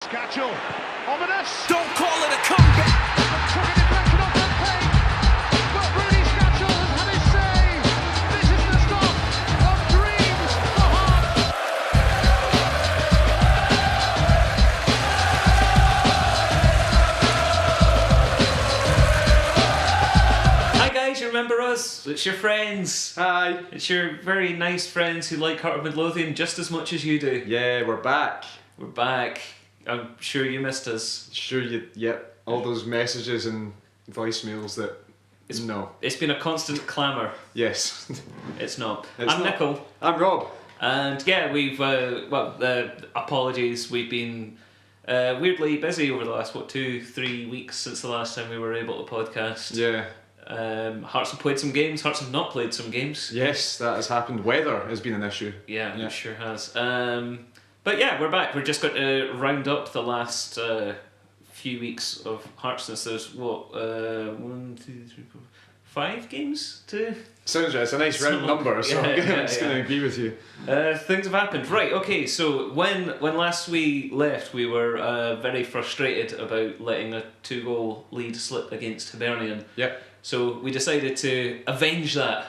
Scatchel, ominous. Don't call it a comeback. Took a deflection off that plate, but Rudy Scatchel has had his say. This is the start of dreams for Heart. Hi guys, you remember us? It's your friends. Hi. It's your very nice friends who like Heart of Midlothian just as much as you do. Yeah, we're back. We're back. I'm sure you missed us. Sure, yep. All those messages and voicemails that. No. It's been a constant clamour. Yes. It's not. It's I'm not. Nickel. I'm Rob. And yeah, we've, apologies, we've been weirdly busy over the last, 2-3 weeks since the last time we were able to podcast. Yeah. Hearts have played some games, Hearts have not played some games. Yes, that has happened. Weather has been an issue. Yeah, Yeah. it sure has. But yeah, we're back. We're just going to round up the last few weeks of Hearts since there's, 5 games to... Sounds right. It's a nice round number, so I'm just going to agree with you. Things have happened. Right, okay, so when last we left, we were very frustrated about letting a 2-goal lead slip against Hibernian. Yep. So we decided to avenge that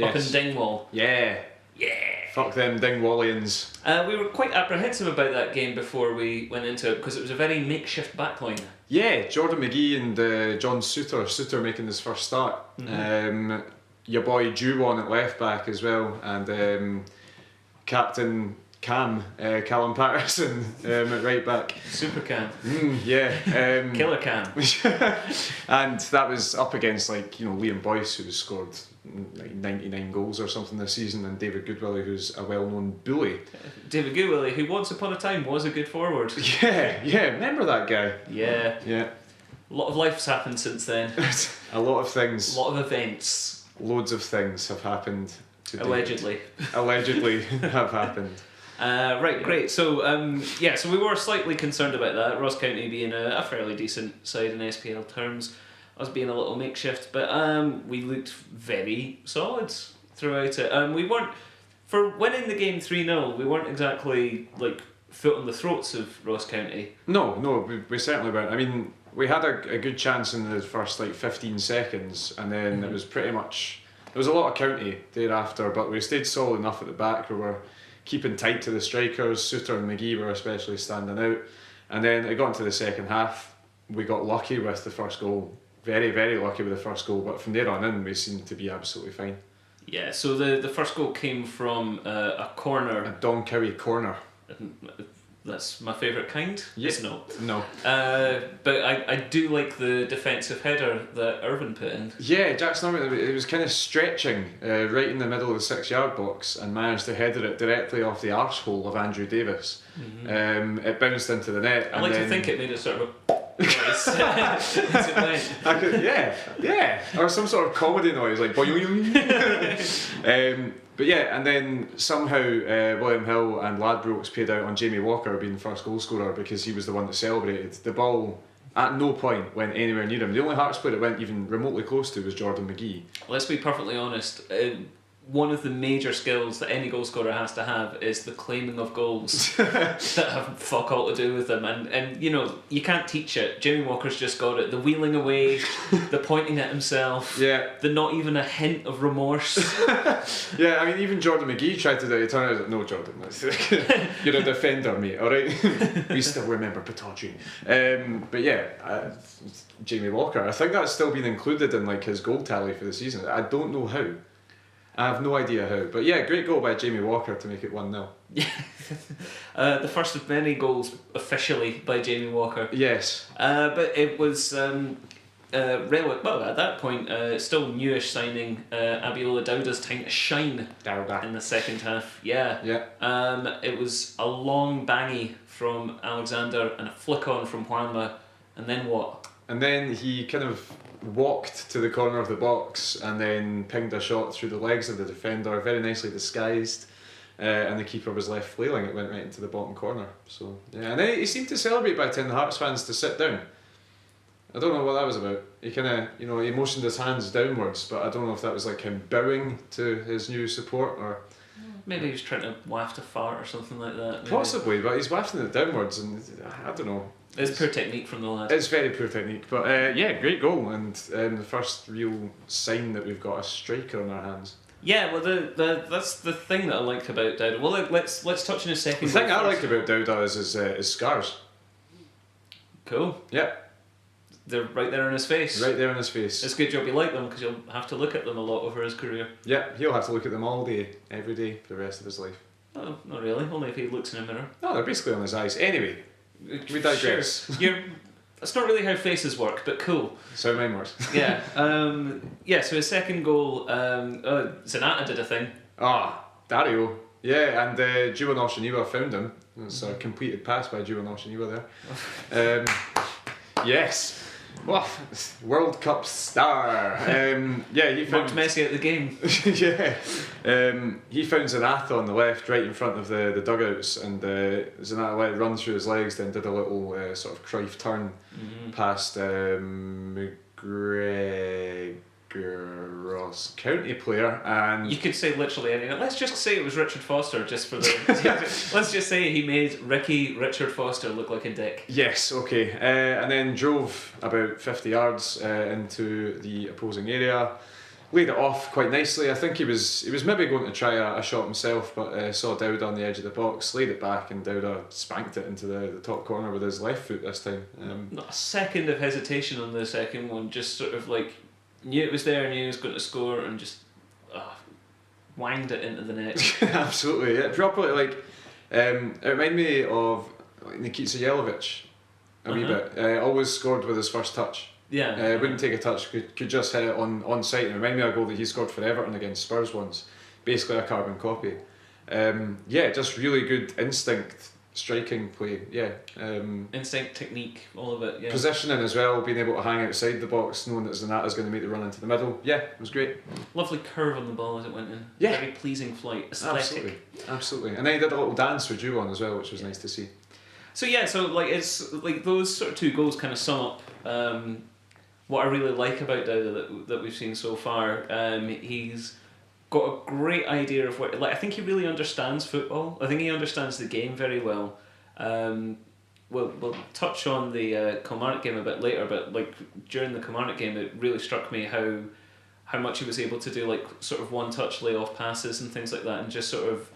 up in Dingwall. Yeah. Yeah! Fuck them Dingwallians. We were quite apprehensive about that game before we went into it because it was a very makeshift backline. Yeah, Jordan McGee and John Suter making his first start. Mm-hmm. Your boy Juwon at left back as well, and Captain Callum Patterson at right back. Super Cam. Yeah. Killer Cam. And that was up against Liam Boyce, who's scored 99 goals or something this season, and David Goodwillie, who's a well-known bully. David Goodwillie, who once upon a time was a good forward. Yeah, remember that guy? Yeah. Yeah. A lot of life's happened since then. A lot of things. A lot of events. Loads of things have happened to David. Allegedly. Allegedly have happened. Right, great. So, so we were slightly concerned about that. Ross County being a fairly decent side in SPL terms, us being a little makeshift, but we looked very solid throughout it. We weren't, for winning the game 3-0, we weren't exactly foot on the throats of Ross County. No, we certainly weren't. I mean, we had a good chance in the first 15 seconds, and then it was pretty much, there was a lot of County thereafter, but we stayed solid enough at the back. We were keeping tight to the strikers. Suter and McGee were especially standing out, and then it got into the second half. We got lucky with the first goal, very, very lucky with the first goal, but from there on in we seemed to be absolutely fine. Yeah, so the first goal came from a corner. A Don Cowie corner. That's my favourite kind. Yes. No. But I do like the defensive header that Irvin put in. Yeah, Jackson Irvin, it was kind of stretching right in the middle of the 6-yard box and managed to header it directly off the arsehole of Andrew Davis. Mm-hmm. It bounced into the net. I like to think it made a sort of a noise as it went. Yeah, or some sort of comedy noise like boing. But yeah, and then somehow William Hill and Ladbrokes paid out on Jamie Walker being the first goal scorer because he was the one that celebrated. The ball at no point went anywhere near him. The only Hearts player it went even remotely close to was Jordan McGee. Let's be perfectly honest. One of the major skills that any goal scorer has to have is the claiming of goals that have fuck all to do with them, and you can't teach it. Jamie Walker's just got it. The wheeling away, the pointing at himself, the not even a hint of remorse. Yeah, I mean, even Jordan McGee tried to do it. He turned out, no, Jordan, you're a defender, mate, alright? We still remember Pataudry. But yeah, Jamie Walker, I think that's still been included in his goal tally for the season. I don't know how. I have no idea how, but yeah, great goal by Jamie Walker to make it 1-0. Yeah, the first of many goals officially by Jamie Walker. Yes. But it was at that point, still newish signing Abiola Dowda's time to shine in the second half. Yeah. It was a long bangy from Alexander and a flick on from Juanma, and then what? And then he kind of walked to the corner of the box and then pinged a shot through the legs of the defender, very nicely disguised, and the keeper was left flailing. It went right into the bottom corner. So yeah, and then he seemed to celebrate by telling the Hearts fans to sit down. I don't know what that was about. He kind of, he motioned his hands downwards, but I don't know if that was him bowing to his new support or Maybe he was trying to waft a fart or something like that. Maybe. Possibly, but he's wafting it downwards, and I don't know. It's poor technique from the lad. It's very poor technique, but yeah, great goal, and the first real sign that we've got a striker on our hands. Yeah, well, that's the thing that I liked about Dowda. Well, let's touch in a second. The thing I like about Dowda is his scars. Cool. Yeah. They're right there in his face. Right there in his face. It's a good job you like them because you'll have to look at them a lot over his career. Yeah, he'll have to look at them all day, every day, for the rest of his life. Oh, not really. Only if he looks in a mirror. No, they're basically on his eyes. Anyway, we digress. Sure. That's not really how faces work, but cool. So mine works. Yeah. So his second goal, Zanata did a thing. Dario. Yeah, and Juan Oshiniwa found him. It's a completed pass by Juan Oshiniwa there. Yes. Well, World Cup star. He found Messi at the game. yeah. He found Zanata on the left, right in front of the dugouts, and Zanata let it run through his legs, then did a little sort of Cruyff turn past McGregor, Ross County player, and you could say literally anything. Let's just say it was Richard Foster, just for the. Let's just say he made Richard Foster look like a dick. Yes, okay, and then drove about 50 yards into the opposing area, laid it off quite nicely. I think he was maybe going to try a shot himself, but saw Dowda on the edge of the box, laid it back, and Dowda spanked it into the top corner with his left foot this time. Not a second of hesitation on the second one, just sort of like knew it was there, knew he was going to score, and just wanged it into the net. Absolutely, yeah, properly. Like it reminded me of Nikita Jelavic a wee bit. Always scored with his first touch. Yeah. Wouldn't take a touch, could just hit it on sight. And remind me of a goal that he scored for Everton against Spurs once. Basically a carbon copy. Just really good instinct, striking play. Yeah. Instinct, technique, all of it. Yeah. Positioning as well, being able to hang outside the box, knowing that Zanata's going to make the run into the middle. Yeah, it was great. Lovely curve on the ball as it went in. Yeah. Very pleasing flight, aesthetic. Absolutely. And then he did a little dance with Juan as well, which was nice to see. So yeah, it's like those sort of two goals kind of sum up what I really like about Dowda that we've seen so far. He's got a great idea of what. I think he really understands football. I think he understands the game very well. We'll touch on the Kilmarnock game a bit later, but like during the Kilmarnock game, it really struck me how much he was able to do like sort of one-touch lay-off passes and things like that, and just sort of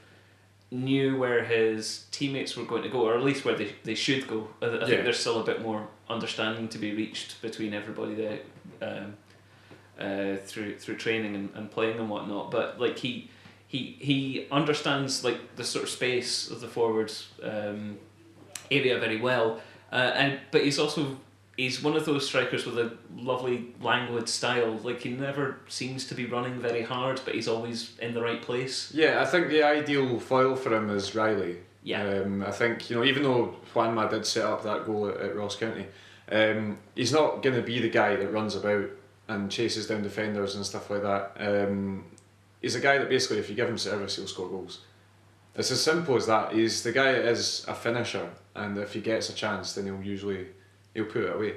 knew where his teammates were going to go, or at least where they should go. I think there's still a bit more understanding to be reached between everybody there through training and playing and whatnot. But like he understands like the sort of space of the forwards area very well, but he's one of those strikers with a lovely languid style. Like he never seems to be running very hard, but he's always in the right place. Yeah, I think the ideal foil for him is Riley. Yeah. I think, even though Juanma did set up that goal at Ross County, he's not going to be the guy that runs about and chases down defenders and stuff like that. He's a guy that basically, if you give him service, he'll score goals. It's as simple as that. He's the guy that is a finisher, and if he gets a chance, then he'll put it away,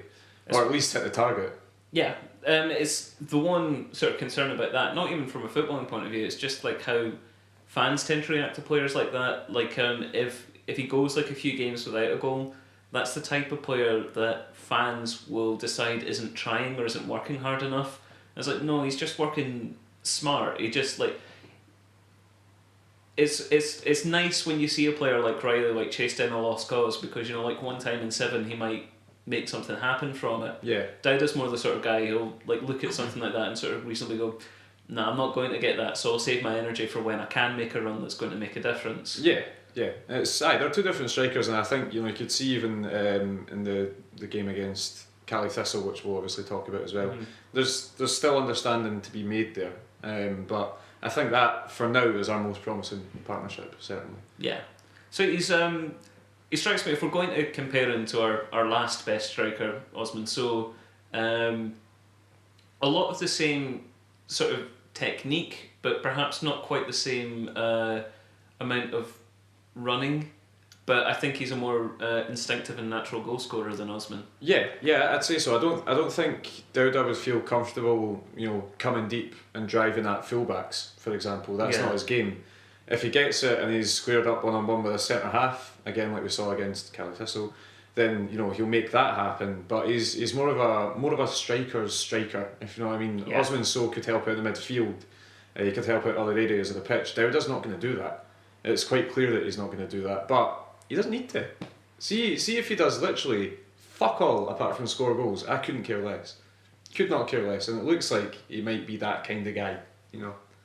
or at least hit the target. Yeah, it's the one sort of concern about that. Not even from a footballing point of view. It's just like how fans tend to react to players like that. Like if he goes like a few games without a goal, that's the type of player that fans will decide isn't trying or isn't working hard enough. It's like, no, he's just working smart. He just like. It's nice when you see a player like Riley like chase down a lost cause, because like one time in 7 he might make something happen from it. Yeah. Dowda's more the sort of guy who'll like look at something like that and sort of reasonably go, nah, I'm not going to get that, so I'll save my energy for when I can make a run that's going to make a difference. Yeah. They're two different strikers, and I think you could see even in the game against Cali Thistle, which we'll obviously talk about as well. Mm-hmm. There's still understanding to be made there, but I think that for now is our most promising partnership, certainly. Yeah. So he strikes me, if we're going to compare him to our last best striker, Osman So, a lot of the same sort of technique, but perhaps not quite the same amount of running. But I think he's a more instinctive and natural goal scorer than Osman. Yeah, I'd say so. I don't think Dowda would feel comfortable, coming deep and driving at fullbacks, for example. That's not his game. If he gets it and he's squared up 1-on-1 with a centre half, again like we saw against Cali Thistle, then he'll make that happen. But he's more of a striker's striker, if you know what I mean. Yeah. Osman So could help out in the midfield. He could help out other areas of the pitch. Dowda's not going to do that. It's quite clear that he's not going to do that, but he doesn't need to. See if he does literally fuck all apart from score goals. I couldn't care less. Could not care less, and it looks like he might be that kind of guy,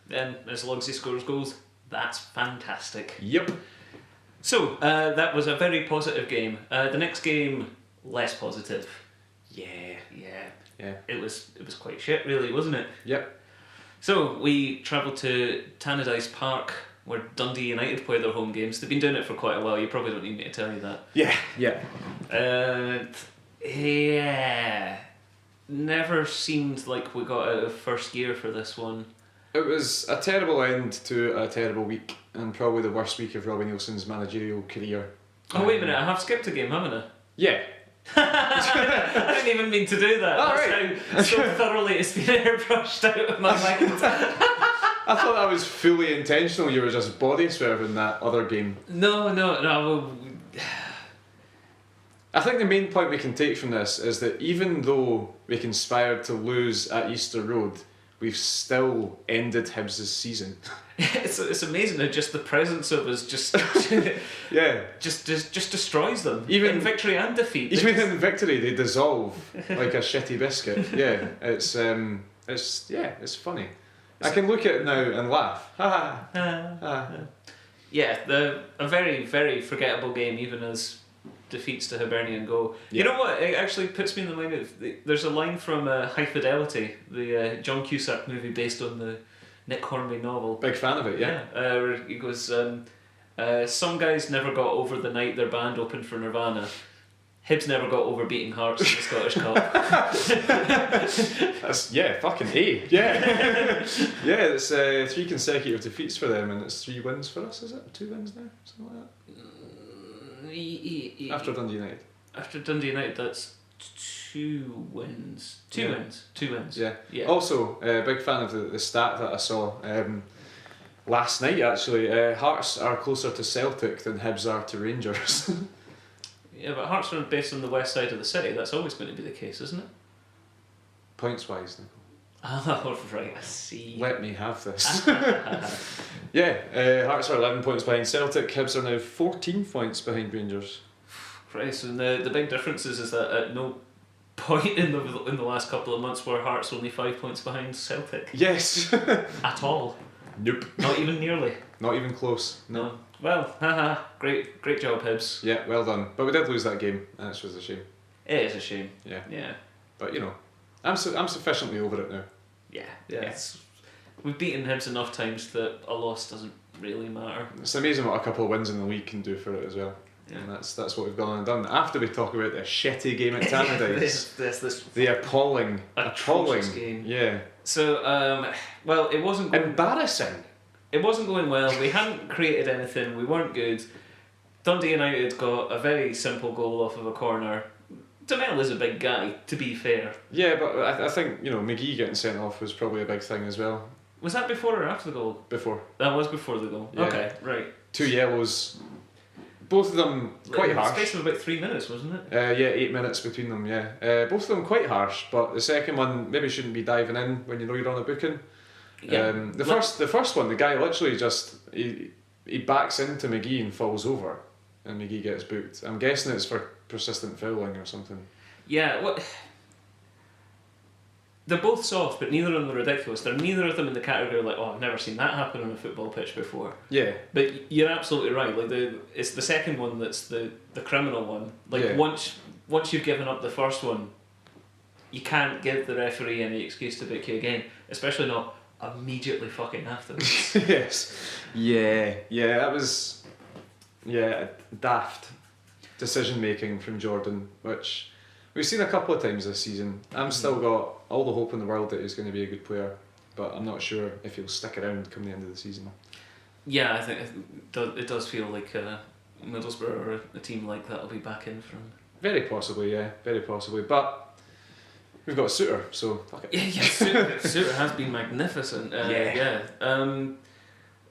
And as long as he scores goals, that's fantastic. Yep. So, that was a very positive game. The next game, less positive. Yeah. It was quite shit, really, wasn't it? Yep. So, we travelled to Tannadice Park, where Dundee United play their home games. They've been doing it for quite a while, you probably don't need me to tell you that. Yeah. Yeah. Never seemed like we got out of first gear for this one. It was a terrible end to a terrible week, and probably the worst week of Robbie Nielsen's managerial career. Oh, wait a minute, I have skipped a game, haven't I? Yeah. I didn't even mean to do that. Oh, That's right. how so thoroughly it's been airbrushed out of my mind. I thought that was fully intentional. You were just body swerving that other game. No. I think the main point we can take from this is that even though we conspired to lose at Easter Road, we've still ended Hibs' season. It's amazing how just the presence of us just Yeah. just destroys them. Even in victory and defeat. Even in victory, they dissolve like a shitty biscuit. Yeah, it's funny. I can look at it now and laugh. Ha ha. Yeah, a very, very forgettable game, even as defeats to Hibernian go. Yeah. You know what? It actually puts me in the mind of there's a line from High Fidelity, the John Cusack movie based on the Nick Hornby novel. Big fan of it, yeah. Where he goes, some guys never got over the night their band opened for Nirvana. Hibs never got over beating Hearts in the Scottish Cup. That's fucking A. Yeah. Yeah, it's 3 consecutive defeats for them, and it's 3 wins for us, is it? 2 wins now? Something like that? After Dundee United. After Dundee United, that's 2 wins. Two wins. Yeah. Also, big fan of the stat that I saw last night, actually. Hearts are closer to Celtic than Hibs are to Rangers. Yeah, but Hearts are based on the west side of the city. That's always going to be the case, isn't it? Points wise, Nicole. Oh, right, I see. Let me have this. Yeah, Hearts are 11 points behind Celtic. Hibs are now 14 points behind Rangers. Christ, and the big difference is that at no point in the last couple of months were Hearts only 5 points behind Celtic. Yes. At all. Nope. Not even nearly. Not even close. No. Well, great job, Hibs. Yeah, well done. But we did lose that game, and it was a shame. It is a shame. Yeah. But I'm sufficiently over it now. Yeah. We've beaten Hibs enough times that a loss doesn't really matter. It's amazing what a couple of wins in the league can do for it as well. Yeah. And that's what we've gone on and done. After we talk about the shitty game at Tannadice. this The appalling game. Yeah. So, well, it wasn't going... Embarrassing. It wasn't going well. We hadn't created anything. We weren't good. Dundee United got a very simple goal off of a corner. Demel is a big guy, to be fair. Yeah, but I think, McGee getting sent off was probably a big thing as well. Was that before or after the goal? Before. That was before the goal. Yeah. Okay, right. 2 yellows. Both of them quite In the harsh. space of about 3 minutes, wasn't it? Yeah, 8 minutes between them, yeah. Both of them quite harsh, but the second one maybe shouldn't be diving in when you know you're on a booking. Yeah. The first one, the guy literally just he backs into McGee and falls over, and McGee gets booked. I'm guessing it's for persistent fouling or something. Yeah, what? They're both soft, but neither of them are ridiculous. They're neither of them in the category of like, oh, I've never seen that happen on a football pitch before. Yeah. But you're absolutely right. Like it's the second one that's the criminal one. Like Yeah. once you've given up the first one, you can't give the referee any excuse to book you again, especially not immediately fucking afterwards. Yes. Yeah. That was daft decision making from Jordan, which we've seen a couple of times this season. I'm still got all the hope in the world that he's going to be a good player, but I'm not sure if he'll stick around come the end of the season. Yeah, I think it does feel like Middlesbrough or a team like that will be back in from. Very possibly, yeah, very possibly. But we've got Suter, so fuck it. Yeah, Suter has been magnificent.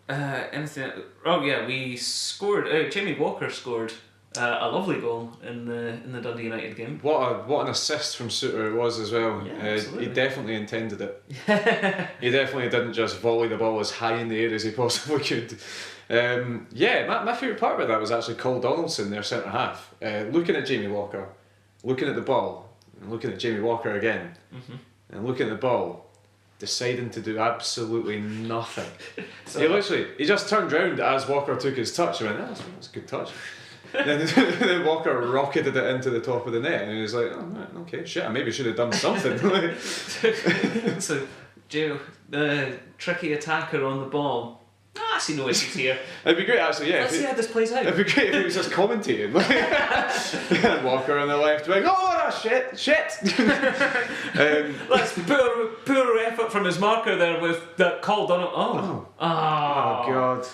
Anything? Oh yeah, we scored. Jamie Walker scored a lovely goal in the Dundee United game. What an assist from Suter it was as well. Yeah, He absolutely. definitely intended it. He definitely didn't just volley the ball as high in the air as he possibly could. My favourite part about that was actually Cole Donaldson, their centre half, looking at Jamie Walker, looking at the ball, and looking at Jamie Walker again, and looking at the ball, deciding to do absolutely nothing. He just turned round as Walker took his touch and went, that's a good touch. then Walker rocketed it into the top of the net, and he was like, oh, right, okay, shit, I maybe should have done something. So, Joe, the tricky attacker on the ball. I see no issues here. It'd be great, actually, yeah. Let's see how this plays out. It'd be great if he was just commentating. And Walker on the left, going, oh, shit. That's poor effort from his marker there with that call done. Oh, God.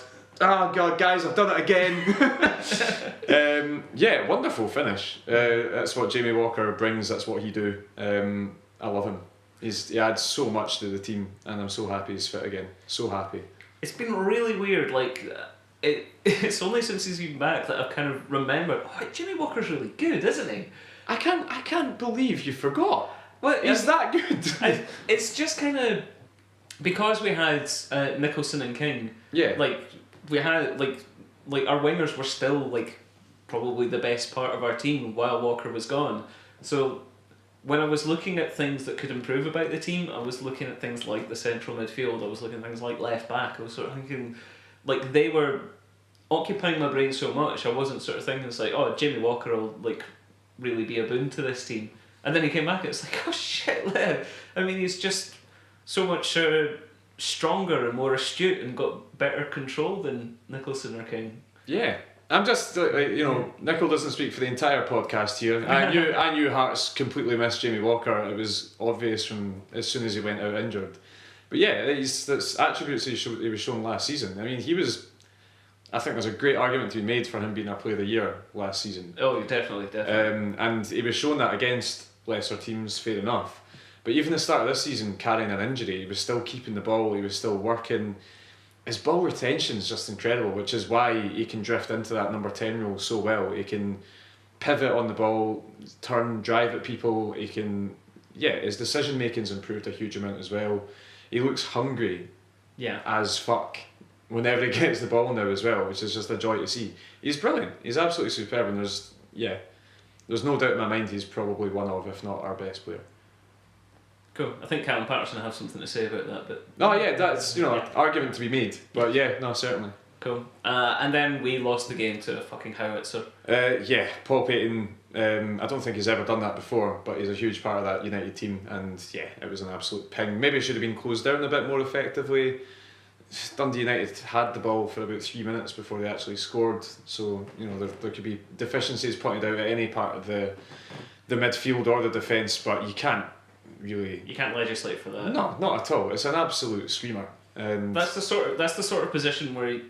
Oh, God, guys, I've done it again. Wonderful finish. That's what Jamie Walker brings, that's what he do. I love him. He adds so much to the team, and I'm so happy he's fit again. So happy. It's been really weird, it's only since he's been back that I've kind of remembered, Jimmy Walker's really good, isn't he? I can't believe you forgot. Well, He's that good. It's just kind of, because we had Nicholson and King, Yeah. We had, our wingers were still, probably the best part of our team while Walker was gone. So, when I was looking at things that could improve about the team, I was looking at things like the central midfield, I was looking at things like left back, I was sort of thinking, they were occupying my brain so much, I wasn't sort of thinking, it's like, oh, Jamie Walker will, really be a boon to this team. And then he came back and it's like, oh shit, I mean, he's just so much stronger and more astute and got better control than Nicholson or King. Yeah. I'm just, Nicol doesn't speak for the entire podcast here. I knew Hearts completely missed Jamie Walker. It was obvious from as soon as he went out injured. But yeah, that's attributes he was shown last season. I mean, I think there's a great argument to be made for him being our Player of the Year last season. Oh, definitely. And he was shown that against lesser teams, fair enough. But even at the start of this season, carrying an injury, he was still keeping the ball, he was still working. His ball retention is just incredible, which is why he can drift into that number 10 role so well. He can pivot on the ball, turn, drive at people. His decision making's improved a huge amount as well. He looks hungry as fuck whenever he gets the ball now as well, which is just a joy to see. He's brilliant. He's absolutely superb, and there's no doubt in my mind he's probably one of, if not our best player. Cool. I think Callum Patterson will have something to say about that, but... Oh yeah, that's, argument to be made. But yeah, no, certainly. Cool. And then we lost the game to a fucking howitzer. Paul Payton, I don't think he's ever done that before, but he's a huge part of that United team, and yeah, it was an absolute ping. Maybe it should have been closed down a bit more effectively. Dundee United had the ball for about 3 minutes before they actually scored, so there could be deficiencies pointed out at any part of the midfield or the defence, but you can't legislate for that. No, not at all. It's an absolute screamer. And that's the sort of position where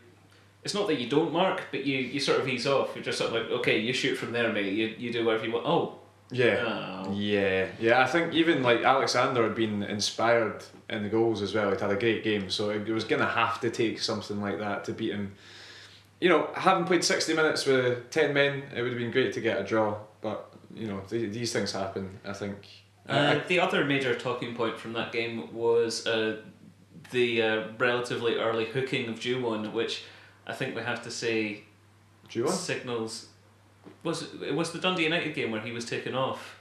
it's not that you don't mark, but you sort of ease off. You're just sort of like, okay, you shoot from there, mate. You do whatever you want. Oh. Yeah. Oh. Yeah. I think even Alexander had been inspired in the goals as well. He'd had a great game, so it was gonna have to take something like that to beat him. Having played 60 minutes with 10 men, it would have been great to get a draw, but these things happen, I think. The other major talking point from that game was the relatively early hooking of Juwon, which I think we have to say signals. It was the Dundee United game where he was taken off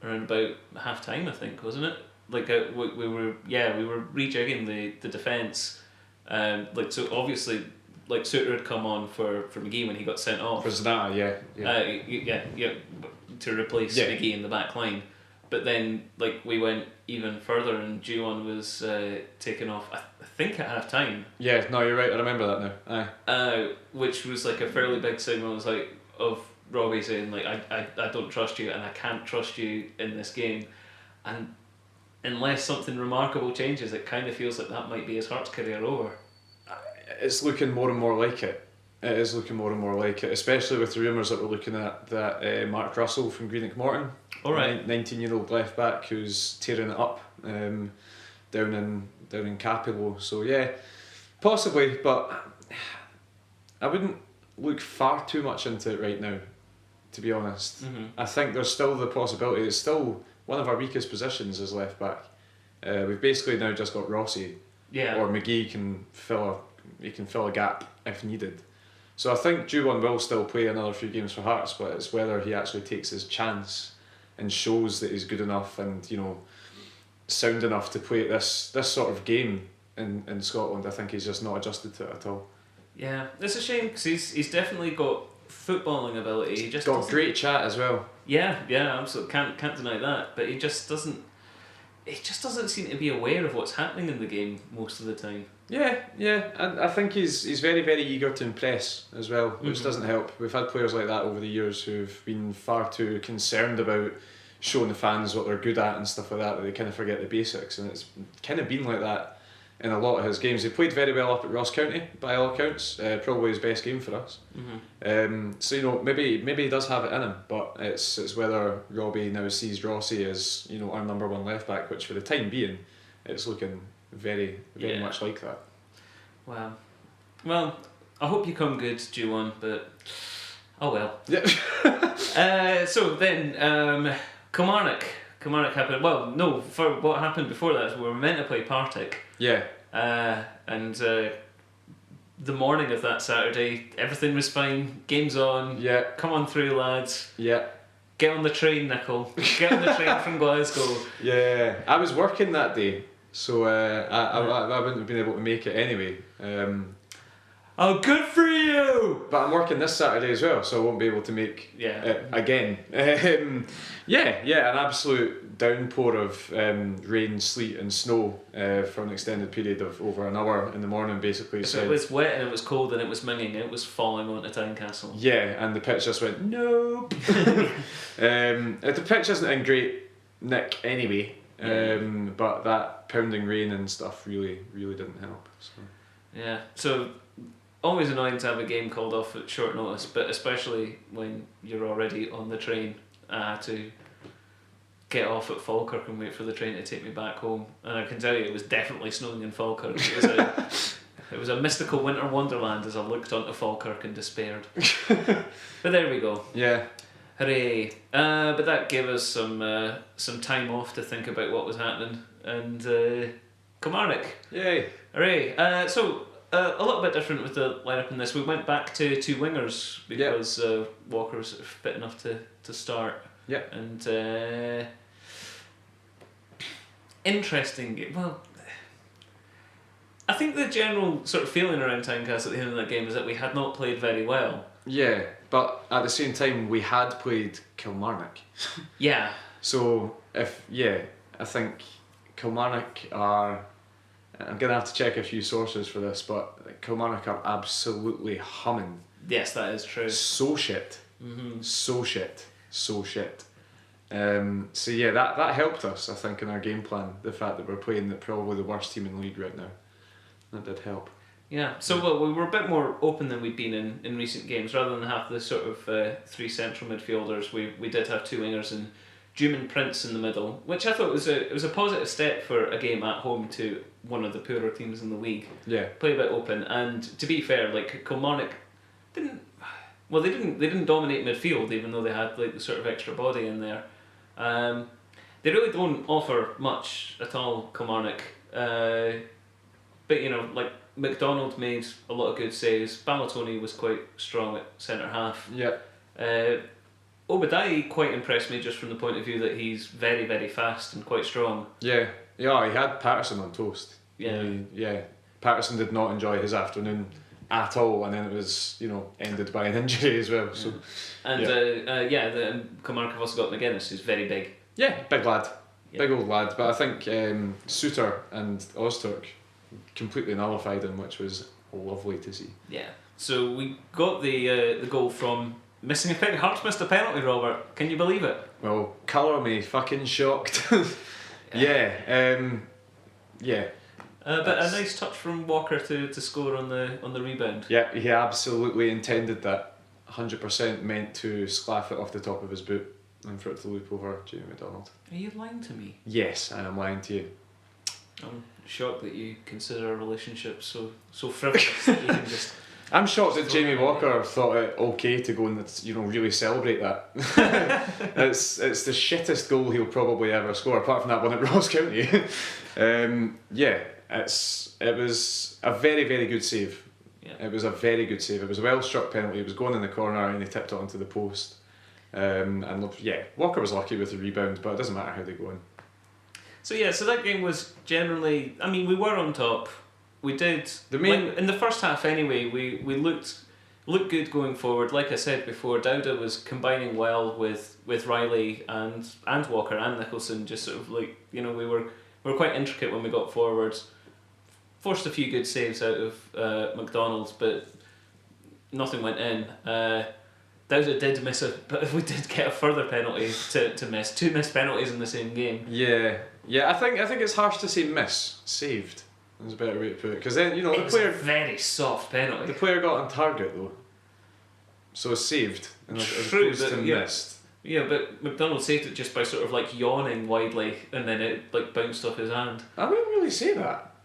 around about half time, I think, wasn't it? We were rejigging the defence, so obviously Suter had come on for McGee when he got sent off. For Zanata, yeah. To replace McGee in the back line. But then, we went even further, and Juwon was taken off. I think at half time. Yeah, no, you're right. I remember that now. Aye. Which was a fairly big signal. It was of Robbie saying I don't trust you, and I can't trust you in this game, and unless something remarkable changes, it kind of feels like that might be his Hearts career over. It's looking more and more like it. It is looking more and more like it, especially with the rumours that we're looking at that Mark Russell from Greenock Morton, 19-year-old left back who's tearing it up down in Capello. So yeah, Possibly, but I wouldn't look far too much into it right now, to be honest. I think there's still the possibility. It's still one of our weakest positions as left back. We've basically now just got Rossi, Yeah. or McGee can fill a gap if needed. So I think Juwon will still play another few games for Hearts, but it's whether he actually takes his chance and shows that he's good enough and, you know, sound enough to play at this sort of game in Scotland. I think he's just not adjusted to it at all. Yeah, it's a shame because he's definitely got footballing ability. He just Got doesn't- great chat as well. Yeah, absolutely. Can't deny that. But he just doesn't seem to be aware of what's happening in the game most of the time. Yeah, and I think he's very, very eager to impress as well, which doesn't help. We've had players like that over the years who've been far too concerned about showing the fans what they're good at and stuff like that they kind of forget the basics, and it's kind of been like that in a lot of his games. He played very well up at Ross County, by all accounts, probably his best game for us. So, you know, maybe he does have it in him, but it's whether Robbie now sees Rossi as, you know, our number one left back, which for the time being, it's looking very, very much like that. Wow. Well, I hope you come good, Juwon, but oh well. Yeah. So then, Kilmarnock happened. Well, no, for what happened before that is we were meant to play Partick. Yeah. And the morning of that Saturday, everything was fine. Game's on. Yeah. Come on through, lads. Yeah. Get on the train, Nickel. Get on the train from Glasgow. Yeah. I was working that day, so I wouldn't have been able to make it anyway. Oh, good for you! But I'm working this Saturday as well, so I won't be able to make it again. An absolute downpour of rain, sleet and snow for an extended period of over an hour in the morning, basically. If it was wet and it was cold and it was minging, it was falling onto Tynecastle. Yeah, and the pitch just went, nope. The pitch isn't in great nick anyway, but that pounding rain and stuff really, really didn't help. So. Yeah, so always annoying to have a game called off at short notice, but especially when you're already on the train to get off at Falkirk and wait for the train to take me back home. And I can tell you it was definitely snowing in Falkirk. It was a mystical winter wonderland as I looked onto Falkirk and despaired. But there we go. Yeah. Hooray. But that gave us some time off to think about what was happening. And Kilmarnock. Yay. Hooray. So a little bit different with the lineup in this. We went back to two wingers because Walker was fit enough to start. Yeah. And interesting game. Well, I think the general sort of feeling around Tynecastle at the end of that game is that we had not played very well. Yeah, but at the same time we had played Kilmarnock. Yeah. So I think Kilmarnock are. I'm gonna have to check a few sources for this, but Kilmarnock are absolutely humming. Yes, that is true. So shit. So shit. So shit. So yeah, that helped us, I think, in our game plan. The fact that we're playing probably the worst team in the league right now. That did help. Yeah, so we were a bit more open than we'd been in recent games. Rather than have the sort of three central midfielders, we did have two wingers and Doom and Prince in the middle, which I thought was a positive step for a game at home to one of the poorer teams in the league. Yeah. Play a bit open, and to be fair, like Kilmarnock didn't dominate midfield, even though they had like the sort of extra body in there. They really don't offer much at all, Kilmarnock. But you know, like McDonald made a lot of good saves. Balatoni was quite strong at centre half. Yeah. Obadiah quite impressed me just from the point of view that he's very, very fast and quite strong. Yeah. Yeah, he had Patterson on toast. Yeah. Patterson did not enjoy his afternoon at all, and then it was, you know, ended by an injury as well. So. And Kilmarnock have also got McGuinness, who's very big. Yeah, big lad. Yeah. Big old lad. But I think Suter and Ozturk completely nullified him, which was lovely to see. Yeah. So we got the goal from missing a penalty. Hearts missed a penalty, Robert. Can you believe it? Well, colour me fucking shocked. Yeah. But a nice touch from Walker to score on the rebound. Yeah, he absolutely intended that. 100% meant to sclaff it off the top of his boot and for it to loop over Jamie McDonald. Are you lying to me? Yes, I am lying to you. I'm shocked that you consider a relationship so frivolous that you can just. I'm shocked that Jamie Walker thought it okay to go and really celebrate that. it's the shittest goal he'll probably ever score, apart from that one at Ross County. It was a very, very good save. Yeah. It was a very good save. It was a well struck penalty. It was going in the corner and he tipped it onto the post. Walker was lucky with the rebound, but it doesn't matter how they go in. So that game was generally. I mean, we were on top. We did. In the first half anyway, we looked good going forward. Like I said before, Dowda was combining well with Riley and Walker and Nicholson. Just sort of we were quite intricate when we got forwards. Forced a few good saves out of McDonald's, but nothing went in. Dowda did miss but we did get a further penalty to miss. 2 missed penalties in the same game. Yeah. I think it's harsh to say miss. Saved. That's a better way to put it. Because then the player. A very soft penalty. The player got on target though, so saved as True, opposed to missed. Yeah, but McDonald saved it just by sort of yawning widely, and then it bounced off his hand. I wouldn't really say that.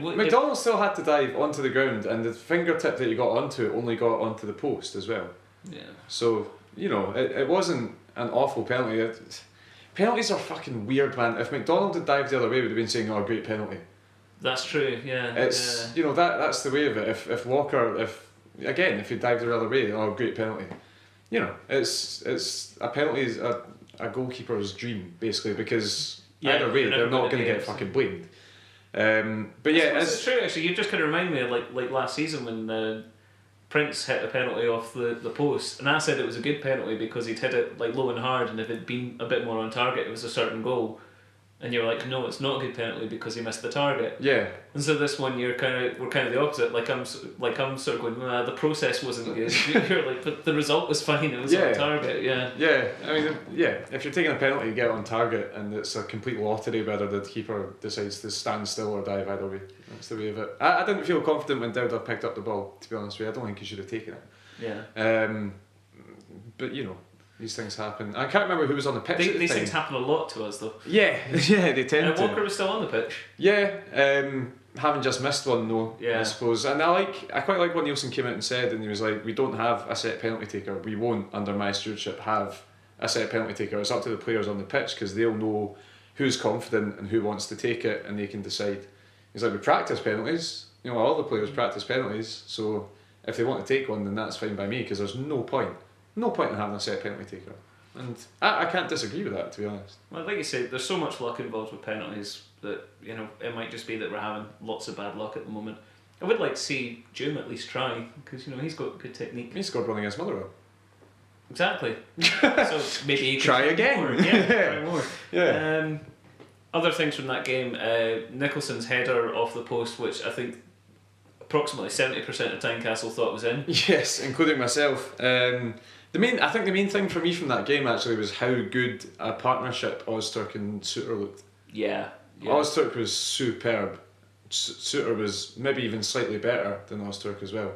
McDonald still had to dive onto the ground, and the fingertip that he got onto it only got onto the post as well. Yeah. So it wasn't an awful penalty. Penalties are fucking weird, man. If McDonald had dived the other way, we'd have been saying, "Oh, great penalty." That's true. Yeah. It's that's the way of it. If Walker, if he dived the other way, oh, great penalty. It's a penalty is a goalkeeper's dream basically, because either way they're not going to get fucking blamed. But yeah, it's true. Actually, you just kind of remind me of like last season when Prince hit a penalty off the post, and I said it was a good penalty because he'd hit it low and hard, and if it'd been a bit more on target, it was a certain goal. And you're like, no, it's not a good penalty because he missed the target. Yeah. And so this one, we're kind of the opposite. I'm sort of going, the process wasn't good. You're like, but the result was fine. It was on target. Yeah. Yeah. I mean, if you're taking a penalty, you get it on target, and it's a complete lottery whether the keeper decides to stand still or dive either way. That's the way of it. I didn't feel confident when Dowda picked up the ball. To be honest with you, I don't think he should have taken it. Yeah. But these things happen. I can't remember who was on the pitch. These things happen a lot to us, though. Yeah, they tend to. Walker was still on the pitch. Yeah, having just missed one though, I suppose. And I quite like what Nielsen came out and said, and he was like, "We don't have a set penalty taker. We won't, under my stewardship, have a set penalty taker. It's up to the players on the pitch because they'll know who's confident and who wants to take it, and they can decide." He's like, "We practice penalties. All the players practice penalties. So if they want to take one, then that's fine by me because there's no point in having a set penalty taker." And I can't disagree with that, to be honest. Well, like you said, there's so much luck involved with penalties that it might just be that we're having lots of bad luck at the moment. I would like to see Jim at least try because he's got good technique. He scored one against Motherwell. Exactly. So maybe he can try again. More. Yeah, try more. Yeah. Other things from that game: Nicholson's header off the post, which I think approximately 70% of Tynecastle thought was in. Yes, including myself. The main thing for me from that game actually was how good a partnership Ozturk and Suter looked. Yeah. Ozturk was superb. Suter was maybe even slightly better than Ozturk as well.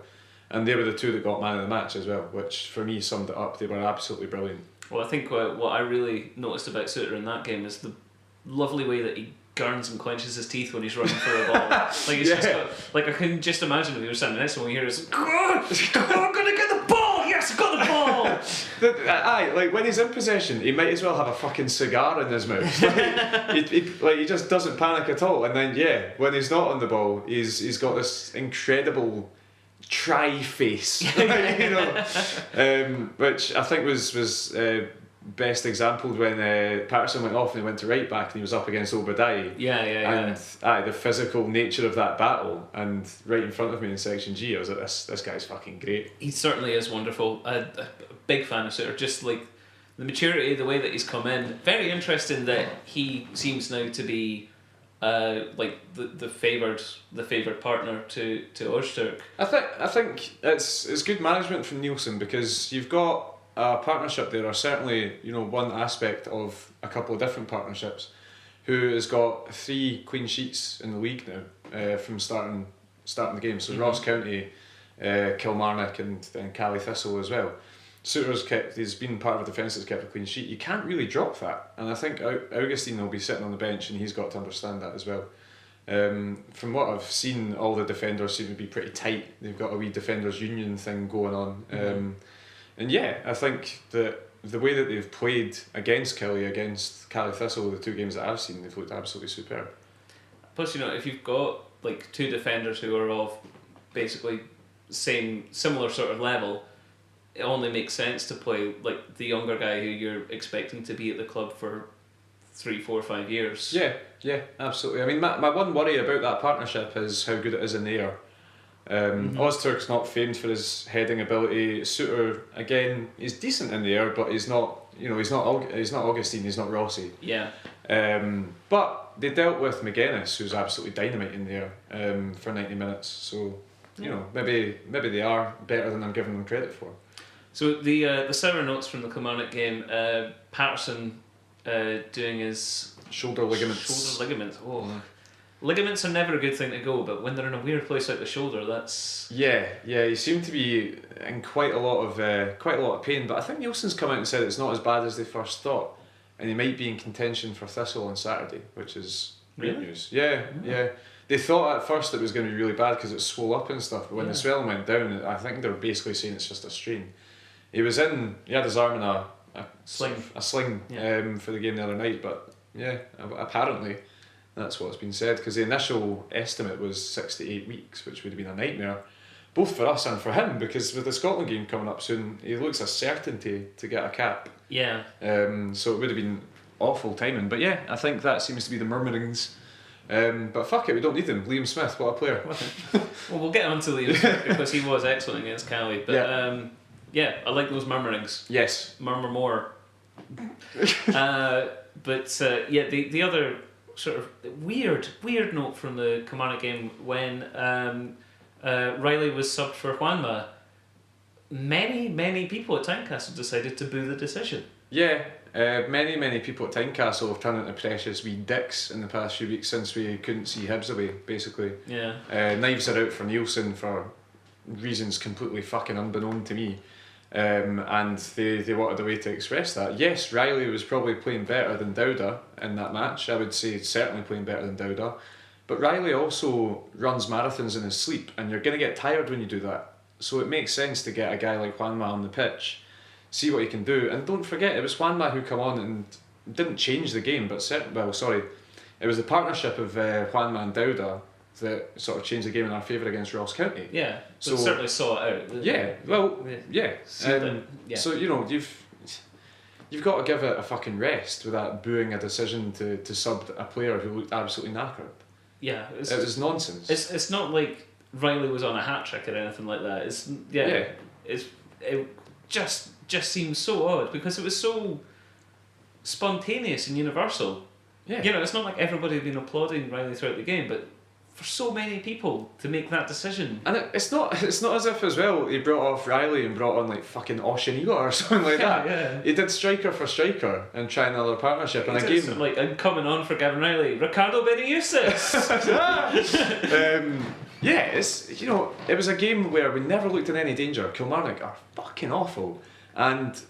And they were the two that got man of the match as well, which for me summed it up. They were absolutely brilliant. Well, I think what I really noticed about Suter in that game is the lovely way that he gurns and clenches his teeth when he's running for a ball. He's just got, I can just imagine if he was standing next to him, you hear his, I'm gonna get the ball! Yes, I got the ball! When he's in possession, he might as well have a fucking cigar in his mouth. He just doesn't panic at all. And then when he's not on the ball, he's got this incredible tri-face, which I think was best exampled when Patterson went off and he went to right back and he was up against Obadiah. Yeah. And the physical nature of that battle, and right in front of me in section G, I was like, this guy's fucking great. He certainly is wonderful. A big fan of Suter. Just the maturity, the way that he's come in. Very interesting that he seems now to be the favoured partner to Ozturk. I think it's good management from Nielsen, because you've got a partnership there, or certainly one aspect of a couple of different partnerships, who has got 3 clean sheets in the league now from starting the game. So Ross County, Kilmarnock, and Cali Thistle as well. He's been part of a defence that's kept a clean sheet. You can't really drop that, and I think Augustine will be sitting on the bench, and he's got to understand that as well. From what I've seen, all the defenders seem to be pretty tight. They've got a wee defenders union thing going on. And yeah, I think that the way that they've played against Killie, against Cali Thistle, the two games that I've seen, they've looked absolutely superb. Plus, if you've got like two defenders who are of basically similar sort of level, it only makes sense to play like the younger guy who you're expecting to be at the club for 3, 4, 5 years. Yeah, absolutely. I mean, my one worry about that partnership is how good it is in the air. Ozturk's not famed for his heading ability. Suter, again, he's decent in the air, but he's not. He's not Augustine. He's not Rossi. Yeah. But they dealt with McGuinness, who's absolutely dynamite in the air, for 90 minutes. So maybe they are better than I'm giving them credit for. So the sour notes from the Kilmarnock game, Patterson doing his shoulder ligaments. Oh. Ligaments are never a good thing to go, but when they're in a weird place like the shoulder, that's... Yeah, he seemed to be in quite a lot of pain, but I think Nielsen's come out and said it's not as bad as they first thought, and he might be in contention for Thistle on Saturday, which is great news. Yeah. They thought at first it was going to be really bad because it swole up and stuff, but when the swelling went down, I think they're basically saying it's just a strain. He had his arm in a sling for the game the other night, but yeah, apparently that's what's been said, because the initial estimate was 6 to 8 weeks, which would have been a nightmare, both for us and for him, because with the Scotland game coming up soon, he looks a certainty to get a cap. Yeah. So it would have been awful timing, but yeah, I think that seems to be the murmurings. But fuck it, we don't need him. Liam Smith, what a player. Well, we'll get on to Liam Smith because he was excellent against Cali, but I like those murmurings. Yes. Murmur more. The other sort of weird note from the Kilmarnock game when Riley was subbed for Juanma, many people at Tynecastle decided to boo the decision. Yeah, many people at Tynecastle have turned into precious wee dicks in the past few weeks since we couldn't see Hibs away, basically. Yeah. Knives are out for Nielsen for reasons completely fucking unbeknown to me. And they wanted a way to express that. Yes, Riley was probably playing better than Dowda in that match. I would say certainly playing better than Dowda. But Riley also runs marathons in his sleep, and you're going to get tired when you do that. So it makes sense to get a guy like Juanma on the pitch, see what he can do. And don't forget, it was Juanma who come on and didn't change the game, but it was the partnership of Juanma and Dowda that sort of changed the game in our favour against Ross County. Yeah, so certainly saw it out. So you've got to give it a fucking rest without booing a decision to sub a player who looked absolutely knackered. Yeah, it was nonsense. It's not like Riley was on a hat trick or anything like that. It just seems so odd because it was so spontaneous and universal. Yeah, it's not like everybody had been applauding Riley throughout the game, but for so many people to make that decision. And it's not as if as well he brought off Riley and brought on like fucking Oshinila or something like that. Yeah. He did striker for striker and try another partnership in a game. Like, I'm coming on for Gavin Riley, Ricardo Benitez. It was a game where we never looked in any danger. Kilmarnock are fucking awful, and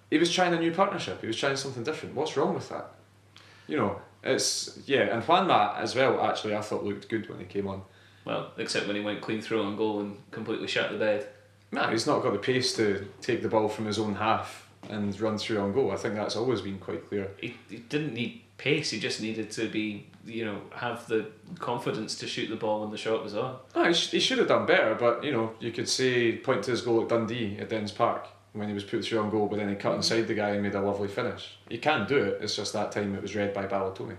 he was trying a new partnership. He was trying something different. What's wrong with that? And Juanma as well, actually, I thought looked good when he came on. Well, except when he went clean through on goal and completely shut the bed. Nah, he's not got the pace to take the ball from his own half and run through on goal. I think that's always been quite clear. He didn't need pace, he just needed to be, have the confidence to shoot the ball when the shot was on. He should have done better, but, you could point to his goal at Dundee at Dens Park when he was put through on goal, but then he cut inside the guy and made a lovely finish. He can do it, it's just that time it was read by Balotelli,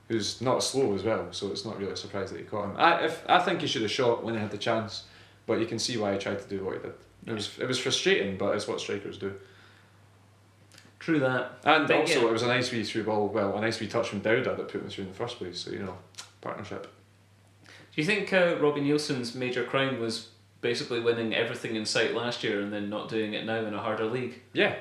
who's not slow as well, so it's not really a surprise that he caught him. I think he should have shot when he had the chance, but you can see why he tried to do what he did. It was frustrating, but it's what strikers do. True that. And also, it was a nice wee through ball, a nice wee touch from Dowda that put him through in the first place, so, partnership. Do you think Robbie Nielsen's major crime was basically winning everything in sight last year and then not doing it now in a harder league? Yeah.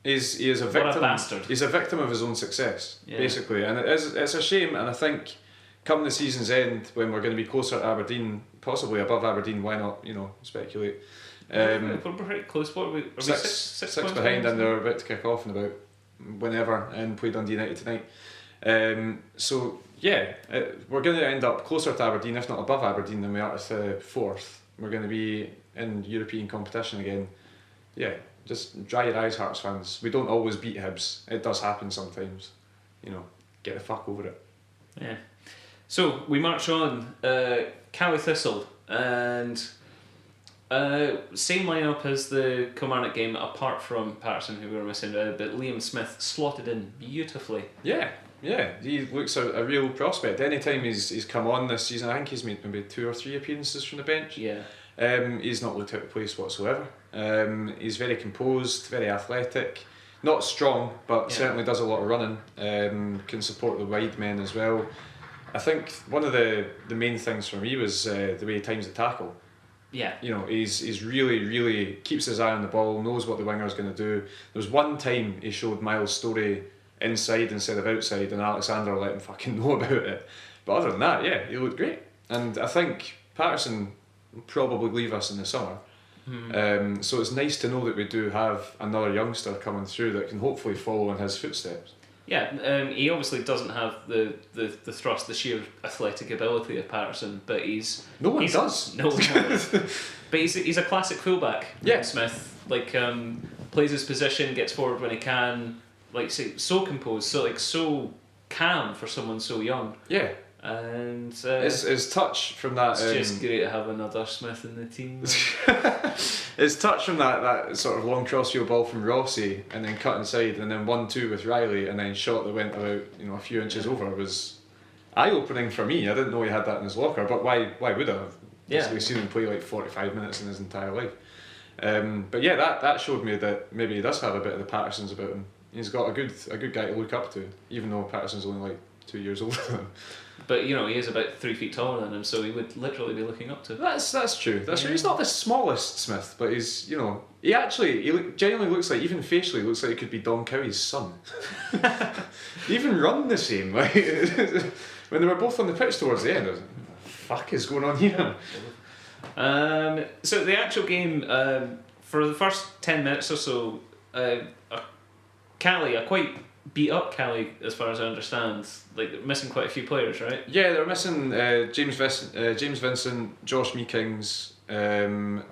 He is a victim. What a bastard. He's a victim of his own success, basically. And it's a shame, and I think come the season's end, when we're going to be closer to Aberdeen, possibly above Aberdeen, why not, speculate. We're pretty close. What are we? Are six behind, and they're about to kick off in about whenever and play Dundee United tonight. So yeah, we're going to end up closer to Aberdeen, if not above Aberdeen, than we are to fourth. We're going to be in European competition again. Yeah, just dry your eyes, Hearts fans. We don't always beat Hibs. It does happen sometimes. Get the fuck over it. Yeah. So we march on. Cali Thistle, and same lineup as the Kilmarnock game, apart from Patterson, who we were missing, but Liam Smith slotted in beautifully. Yeah, he looks a real prospect. Anytime he's come on this season, I think he's made maybe 2 or 3 appearances from the bench. Yeah. He's not looked out of place whatsoever. He's very composed, very athletic, not strong, but certainly does a lot of running. Can support the wide men as well. I think one of the main things for me was the way he times the tackle. Yeah. He's really keeps his eye on the ball, knows what the winger's going to do. There was one time he showed Miles Storey inside instead of outside, and Alexander let him fucking know about it. But other than that, yeah, he looked great. And I think Patterson will probably leave us in the summer. So it's nice to know that we do have another youngster coming through that can hopefully follow in his footsteps. Yeah, he obviously doesn't have the thrust, the sheer athletic ability of Patterson, but No one does. No one does. But he's a classic fullback. Yeah. Smith, plays his position, gets forward when he can, so composed, so calm for someone so young. Yeah. And his touch from that. It's just great to have another Smith in the team. His touch from that sort of long crossfield ball from Rossi, and then cut inside, and then 1-2 with Riley, and then shot that went about a few inches over was eye-opening for me. I didn't know he had that in his locker, but why would I have? Basically seen him play 45 minutes in his entire life. But yeah, that showed me that maybe he does have a bit of the Pattersons about him. He's got a good guy to look up to, even though Patterson's only 2 years older than him. But he is about 3 feet taller than him, so he would literally be looking up to him. That's true. That's true. He's not the smallest Smith, but he's he genuinely looks like, even facially, looks like he could be Don Cowie's son. They even run the same. When they were both on the pitch towards the end, I was like, what the fuck is going on here? So the actual game, for the first 10 minutes or so, Cali, a quite beat up Cali as far as I understand, missing quite a few players, right? Yeah, they were missing James Vincent, Josh Meekings, that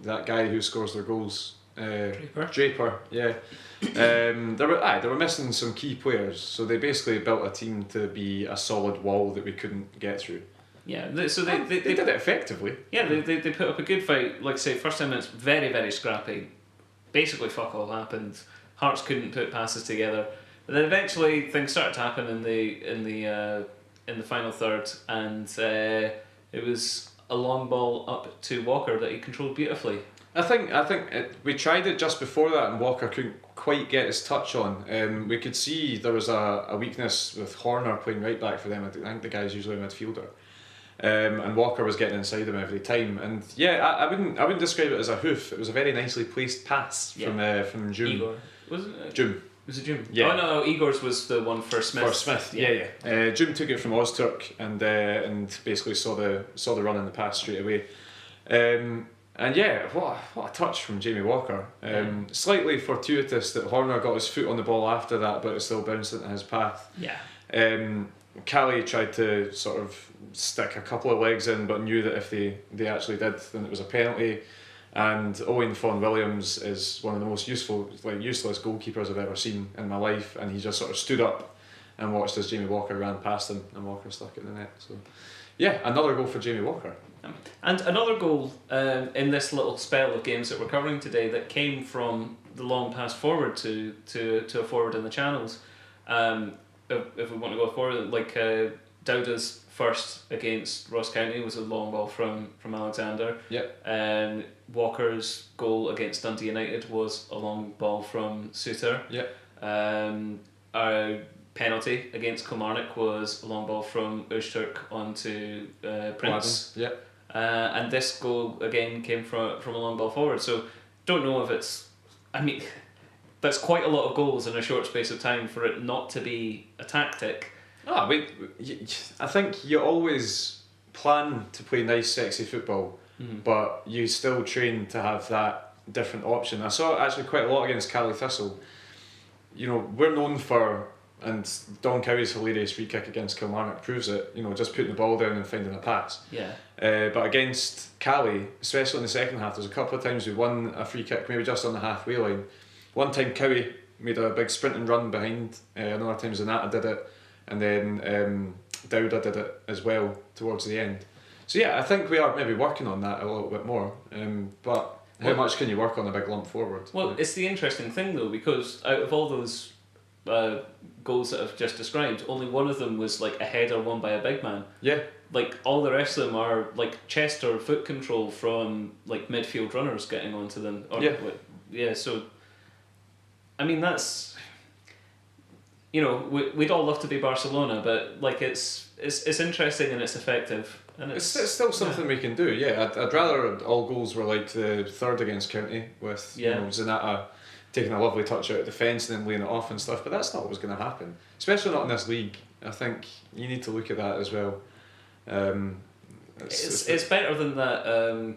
guy who scores their goals, Draper. Yeah. They were missing some key players, so they basically built a team to be a solid wall that we couldn't get through. Yeah, they did it effectively. Yeah, they put up a good fight. Like I say, first 10 minutes, very, very scrappy. Basically, fuck all happened. Hearts couldn't put passes together. But then eventually things started to happen in the final third, and it was a long ball up to Walker that he controlled beautifully. I think we tried it just before that, and Walker couldn't quite get his touch on. We could see there was a weakness with Horner playing right back for them. I think the guy's usually a midfielder. And Walker was getting inside him every time, and yeah, I wouldn't describe it as a hoof. It was a very nicely placed pass from June. Igor, wasn't it? June. Was it June? Yeah. Oh no, Igor's was the one for Smith. For Smith, yeah. June took it from Ozturk and basically saw the run in the pass straight away. And yeah, what a touch from Jamie Walker. Slightly fortuitous that Horner got his foot on the ball after that, but it still bounced into his path. Yeah. Cali tried to sort of stick a couple of legs in, but knew that if they actually did, then it was a penalty. And Owen Vaughan-Williams is one of the most useless goalkeepers I've ever seen in my life, and he just sort of stood up and watched as Jamie Walker ran past him, and Walker stuck it in the net. So yeah, another goal for Jamie Walker. And another goal in this little spell of games that we're covering today that came from the long pass forward to a forward in the channels. If we want to go forward, Dowda's first against Ross County was a long ball from Alexander. Yep. And Walker's goal against Dundee United was a long ball from Suter. Yep. Our penalty against Kilmarnock was a long ball from Ozturk onto Prince. Yep. And this goal again came from a long ball forward. So don't know if it's. I mean, that's quite a lot of goals in a short space of time for it not to be a tactic. I think you always plan to play nice, sexy football, but you still train to have that different option. I saw actually quite a lot against Cali Thistle. We're known for and Don Cowie's hilarious free kick against Kilmarnock proves it. Just putting the ball down and finding a pass. Yeah. But against Cali, especially in the second half, there's a couple of times we won a free kick, maybe just on the halfway line. One time Cowie made a big sprint and run behind. Another time Zanata did it, and then Dowda did it as well towards the end. So yeah, I think we are maybe working on that a little bit more. But how much can you work on a big lump forward? Well, it's the interesting thing though, because out of all those goals that I've just described, only one of them was like a header won by a big man. Yeah. Like all the rest of them are like chest or foot control from like midfield runners getting onto them. Yeah. So, I mean, that's, we'd all love to be Barcelona, but like it's interesting and it's effective. And it's still something we can do. Yeah, I'd rather all goals were like the third against County with Zanata taking a lovely touch out of defence and then laying it off and stuff. But that's not what's going to happen, especially not in this league. I think you need to look at that as well. It's better than that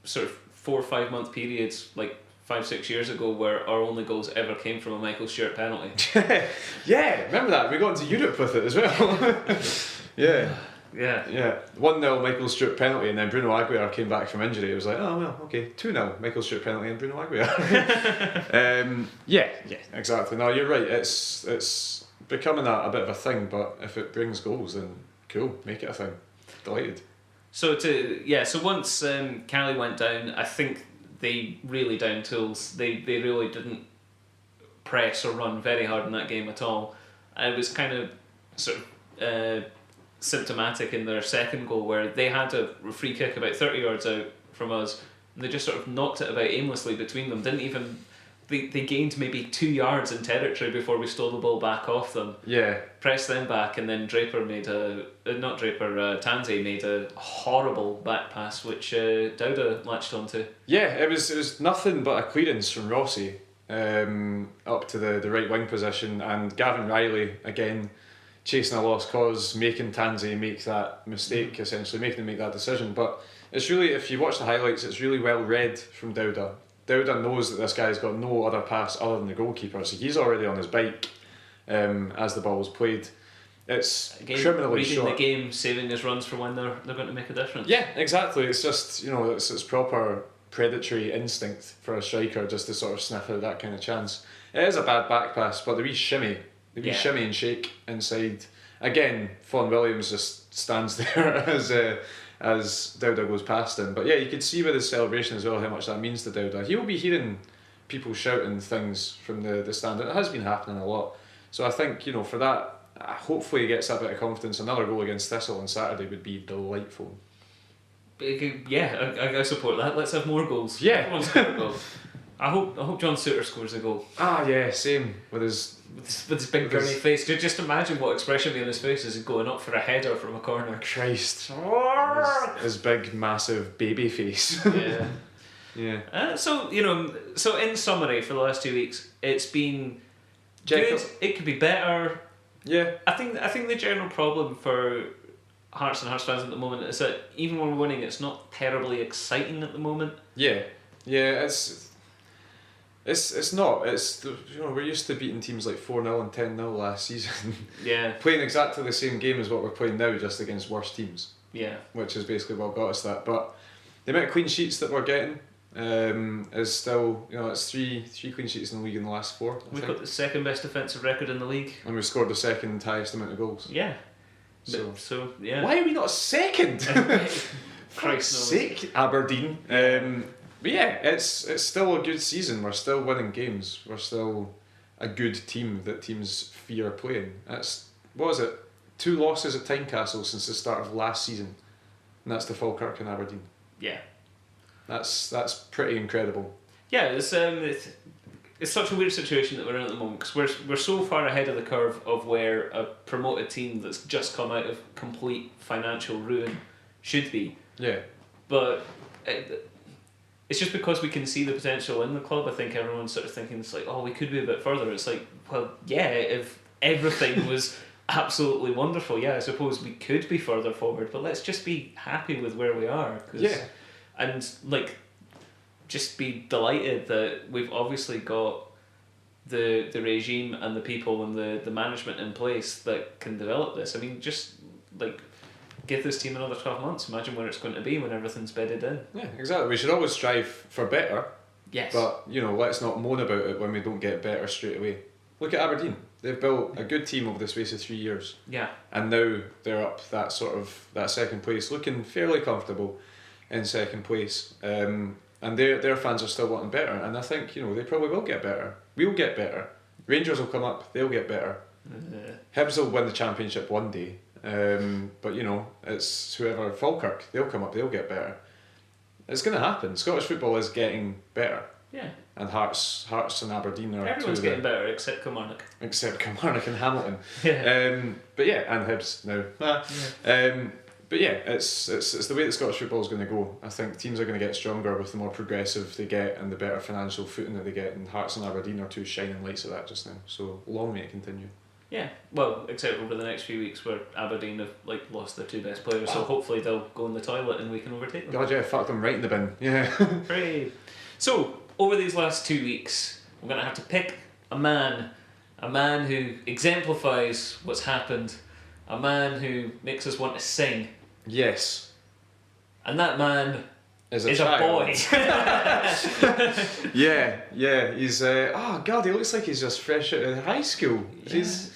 sort of 4 or 5 month periods like 5-6 years ago where our only goals ever came from a Michael Stewart penalty. Yeah, remember that? We got into Europe with it as well. Yeah. 1-0 Michael Stewart penalty, and then Bruno Aguiar came back from injury. It was like, oh well, okay, 2-0 Michael Stewart penalty and Bruno Aguiar. Yeah, exactly. No, you're right. It's becoming a bit of a thing, but if it brings goals, then cool, make it a thing. Delighted. So once Cali went down, I think they really down tools. They really didn't press or run very hard in that game at all. It was kind of sort of symptomatic in their second goal where they had a free kick about 30 yards out from us and they just sort of knocked it about aimlessly between them. They gained maybe 2 yards in territory before we stole the ball back off them. Yeah. Pressed them back, and then Tanzi made a horrible back pass which Dowda latched onto. Yeah, it was nothing but a clearance from Rossi up to the right wing position, and Gavin Riley again chasing a lost cause, making Tanzi make that mistake, essentially making him make that decision. But it's really, if you watch the highlights, it's really well read from Dowda. Dowda knows that this guy's got no other pass other than the goalkeeper, so he's already on his bike as the ball was played. It's again, criminally reading short. The game, saving his runs for when they're going to make a difference. Yeah, exactly. It's just, it's proper predatory instinct for a striker just to sort of sniff out that kind of chance. It is a bad back pass, but the wee shimmy and shake inside. Again, Fawn Williams just stands there as Dowda goes past him. But yeah, you could see with his celebration as well how much that means to Dowda. He'll be hearing people shouting things from the stand. It has been happening a lot. So I think, for that, hopefully he gets a bit of confidence. Another goal against Thistle on Saturday would be delightful. Yeah, I support that. Let's have more goals. Yeah. Everyone score a goal. I hope John Suter scores a goal. Ah, yeah, same. With his big gurney face. Just imagine what expression will be on his face as he's going up for a header from a corner. Christ. his big, massive baby face. Yeah. Yeah. So in summary, for the last 2 weeks, it's been good. It could be better. Yeah. I think the general problem for Hearts and Hearts fans at the moment is that even when we're winning, it's not terribly exciting at the moment. Yeah. Yeah. It's not. It's we're used to beating teams like 4-0 and 10-0 last season. Yeah. Playing exactly the same game as what we're playing now, just against worse teams. Yeah. Which is basically what got us that. But the amount of clean sheets that we're getting is still, it's three clean sheets in the league in the last 4. We've got the second best defensive record in the league. And we've scored the second highest amount of goals. Yeah. So yeah. Why are we not second? Christ's sake, Aberdeen. But yeah, it's still a good season. We're still winning games. We're still a good team that teams fear playing. That's, what was it? 2 losses at Tynecastle since the start of last season, and that's to Falkirk and Aberdeen. Yeah. That's pretty incredible. Yeah, it's such a weird situation that we're in at the moment because we're so far ahead of the curve of where a promoted team that's just come out of complete financial ruin should be. Yeah. But it's just because we can see the potential in the club. I think everyone's sort of thinking it's like, oh, we could be a bit further. It's like, well, yeah, if everything was absolutely wonderful, yeah, I suppose we could be further forward. But let's just be happy with where we are. Yeah. And just be delighted that we've obviously got the regime and the people and the management in place that can develop this. I mean, just like give this team another 12 months. Imagine where it's going to be when everything's bedded in. Yeah, exactly. We should always strive for better. Yes. But, let's not moan about it when we don't get better straight away. Look at Aberdeen. They've built a good team over the space of 3 years. Yeah. And now they're up that second place, looking fairly comfortable in second place. And their fans are still wanting better. And I think, they probably will get better. We'll get better. Rangers will come up, they'll get better. Hibs will win the championship one day. But, it's whoever, Falkirk, they'll come up, they'll get better. It's going to happen. Scottish football is getting better. Yeah. And Hearts and Aberdeen are everyone's getting better except Kilmarnock. Except Kilmarnock and Hamilton. Yeah. But yeah, and Hibs now. But yeah, it's the way that Scottish football is going to go. I think teams are going to get stronger with the more progressive they get and the better financial footing that they get. And Hearts and Aberdeen are two shining lights of that just now. So long may it continue. Yeah, well, except over the next few weeks where Aberdeen have lost their two best players, so hopefully they'll go in the toilet and we can overtake them. God, yeah, fuck them right in the bin. Yeah. Hooray! So over these last 2 weeks, we're gonna have to pick a man who exemplifies what's happened, a man who makes us want to sing, Yes. and that man Is a child. boy. Yeah. He's oh god, he looks like he's just fresh out of high school. He's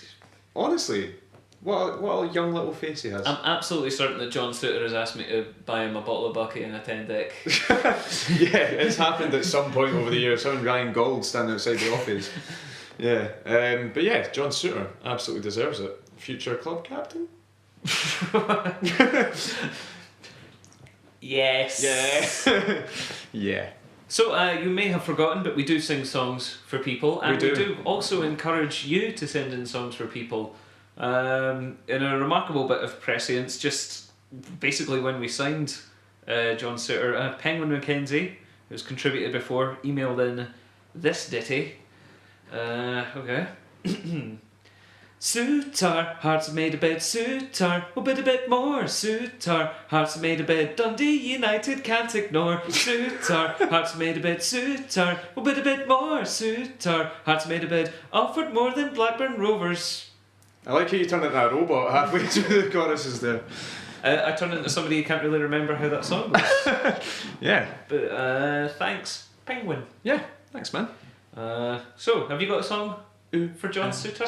honestly, what a young little face he has. I'm absolutely certain that John Suter has asked me to buy him a bottle of bucky and a 10 deck. Yeah, it's happened at some point over the years. Him and Ryan Gold standing outside the office. Yeah, but yeah, John Suter absolutely deserves it. Future club captain. Yes. Yeah. Yeah. So you may have forgotten, but we do sing songs for people, and we do also encourage you to send in songs for people. In a remarkable bit of prescience, just basically when we signed John Suter, Penguin Mackenzie, who's contributed before, emailed in this ditty. Okay. Suitor, hearts made a bed, Suitor, we'll bid a bit more, Suitor, hearts made a bed, Dundee United can't ignore, Suitor, hearts made a bed, Suitor, we'll bid a bit more, Suitor, hearts made a bed, offered more than Blackburn Rovers. I like how you turned into a robot halfway through the choruses there. I turned into somebody who can't really remember how that song was. Yeah. But thanks, Penguin. Yeah, thanks man. So, have you got a song for John Suter?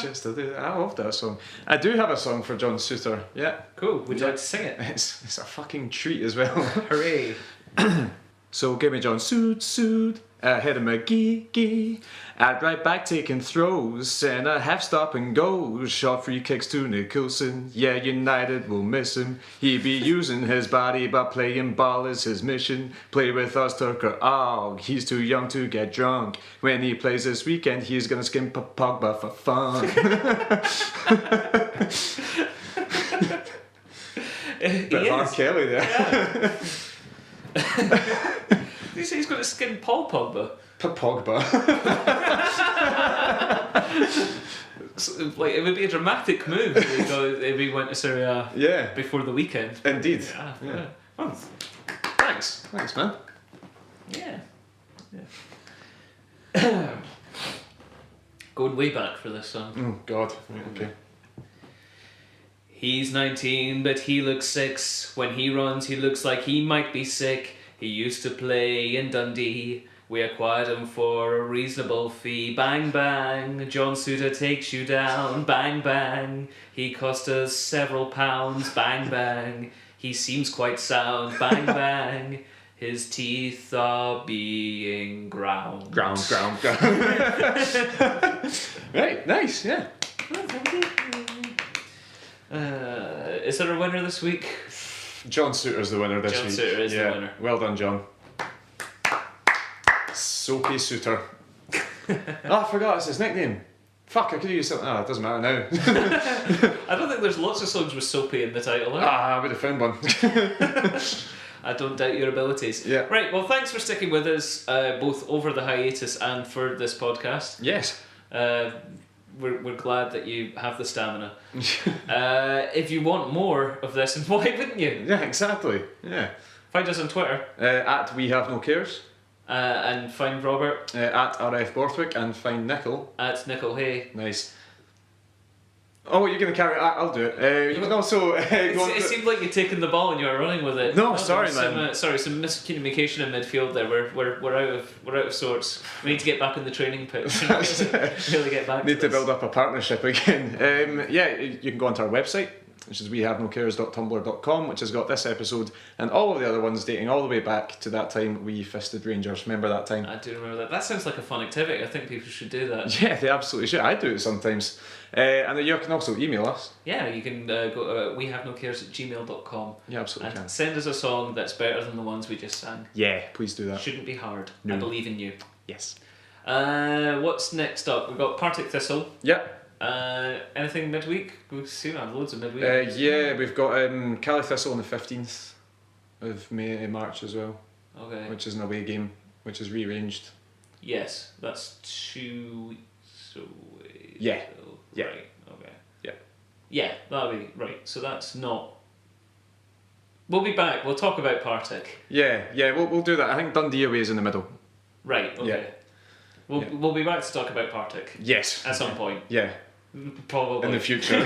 I love that song. I do have a song for John Suter, yeah. Cool, would you like to sing it? It's a fucking treat as well. Hooray. So give me John Suit, ahead of McGee. I'd right back taking throws and a half stop and go. Shot free kicks to Nicholson. Yeah, United will miss him. He be using his body, but playing ball is his mission. Play with us, Turker. Oh, he's too young to get drunk. When he plays this weekend, he's gonna skin Pogba for fun. Bit R. Kelly there. Yeah. Did you say he's got to skin Paul Pogba? Pogba. Like, it would be a dramatic move if he went to Serie A Yeah. before the weekend. Indeed. Yeah. Oh, Thanks, man. yeah. Going way back for this song. Oh God. Right, okay. He's 19, but he looks 6. When he runs, he looks like he might be sick. He used to play in Dundee. We acquired him for a reasonable fee. Bang, bang, John Suter takes you down. Bang, bang, he cost us several pounds. Bang, bang, he seems quite sound. Bang, bang, his teeth are being ground. Ground. Right, nice, yeah. Is there a winner this week? John Suter's the winner this week. John Suter is the winner. Well done, John. Soapy Suter. I forgot, it's his nickname. Fuck, I could have used something. It doesn't matter now. I don't think there's lots of songs with Soapy in the title. I would have found one. I don't doubt your abilities. Yeah. Right, well, thanks for sticking with us, both over the hiatus and for this podcast. Yes. We're glad that you have the stamina. If you want more of this, and why wouldn't you? Yeah, exactly. Yeah. Find us on Twitter. At We Have No Cares. And find Robert At RF Borthwick, and find Nickel. at Nickel Hay. Nice. Oh, you're going to carry it? I'll do it. You can also It seemed like you'd taken the ball and you were running with it. No, sorry, some, man. Some miscommunication in midfield there. We're out of sorts. We need to get back on the training pitch. Really get back. Need to this. build up a partnership again. You can go onto our website, which is wehavenocares.tumblr.com, which has got this episode and all of the other ones dating all the way back to that time we fisted Rangers. Remember that time? I do remember that. That sounds like a fun activity. I think people should do that. Yeah, they absolutely should. I do it sometimes. And then you can also email us. Yeah, you can go to wehavenocares@gmail.com. Yeah, absolutely and send us a song that's better than the ones we just sang. Yeah, please do that. Shouldn't be hard. No. I believe in you. Yes. What's next up? We've got Partick Thistle. Yep. Anything midweek? We've seen loads of midweek. Yeah, we've got Cali Thistle on the 15th of March as well. Okay. Which is an away game, which is rearranged. Yes, that's 2 weeks away. Yeah. Yeah. Right, okay. Yeah. Yeah, that'll be right. So that's not... We'll be back. We'll talk about Partick. Yeah, we'll do that. I think Dundee away is in the middle. Right, okay. Yeah. We'll be back to talk about Partick. Yes. At some point. Yeah. Probably. In the future.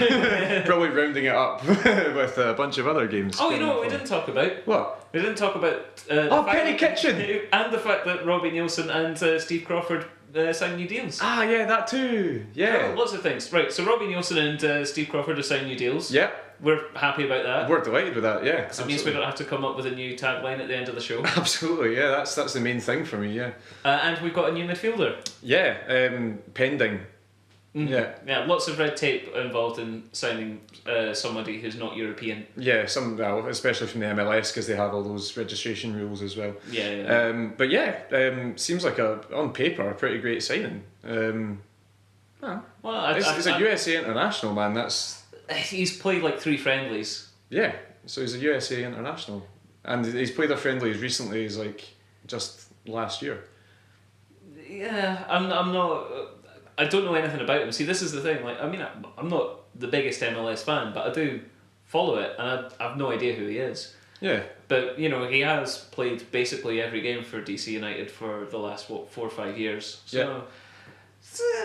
Probably rounding it up with a bunch of other games. Oh, you know what we didn't talk about? What? We didn't talk about... Penny Kitchen! And the fact that Robbie Nielsen and Steve Crawford signed new deals. Ah, yeah, that too. Yeah. Lots of things. Right, so Robbie Nielsen and Steve Crawford have signed new deals. Yeah. We're happy about that. We're delighted with that, yeah. It means we don't have to come up with a new tagline at the end of the show. Absolutely, yeah, that's the main thing for me, yeah. And we've got a new midfielder. Yeah, pending. Mm. Yeah. Yeah, lots of red tape involved in signing somebody who's not European. Yeah, especially from the MLS, because they have all those registration rules as well. Yeah. But yeah, seems like on paper a pretty great signing. Well, He's a USA international, man. he's played like 3 friendlies. Yeah, so he's a USA international, and he's played a friendly as recently as just last year. Yeah, I'm not. I don't know anything about him. See, this is the thing. I'm not the biggest MLS fan, but I do follow it, and I have no idea who he is. Yeah. But he has played basically every game for DC United for the last 4 or 5 years. So, yeah.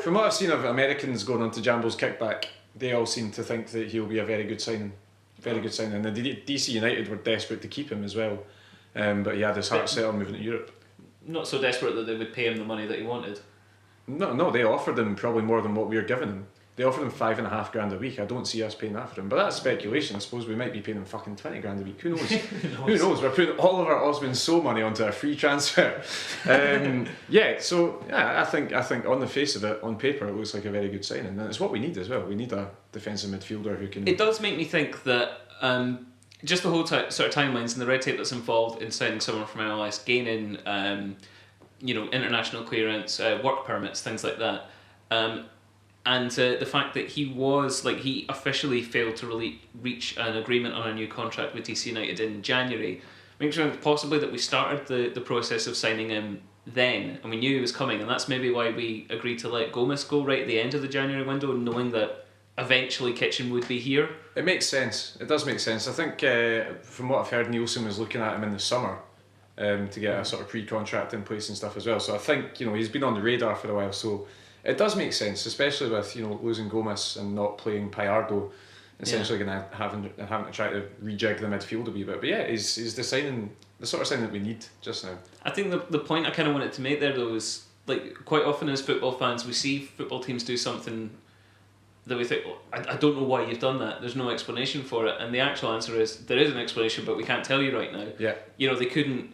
From what I've seen of Americans going onto Jambo's kickback, they all seem to think that he'll be a very good signing. Very good signing. And the DC United were desperate to keep him as well, but he had his heart set on moving to Europe. Not so desperate that they would pay him the money that he wanted. No, they offered him probably more than what we were giving him. They offered him $5,500 a week. I don't see us paying that for him, but that's speculation. I suppose we might be paying him fucking $20,000 a week. Who knows? Who knows? We're putting all of our Osmond So money onto a free transfer. I think on the face of it, on paper, it looks like a very good signing, and it's what we need as well. We need a defensive midfielder who can. It does make me think that just the whole sort of timelines and the red tape that's involved in signing someone from MLS, gaining international clearance, work permits, things like that. And the fact that he officially failed to reach an agreement on a new contract with DC United in January makes me think possibly that we started the process of signing him then, and we knew he was coming, and that's maybe why we agreed to let Gomez go right at the end of the January window, knowing that eventually Kitchen would be here. It makes sense. It does make sense. I think from what I've heard, Nielsen was looking at him in the summer to get a sort of pre-contract in place and stuff as well. So I think he's been on the radar for a while. So it does make sense, especially with losing Gomez and not playing Payardo, essentially going to having to try to rejig the midfield a wee bit. But yeah, he's the sort of signing that we need just now. I think the point I kind of wanted to make there though is quite often as football fans we see football teams do something that we think, I don't know why you've done that. There's no explanation for it, and the actual answer is there is an explanation, but we can't tell you right now. Yeah. They couldn't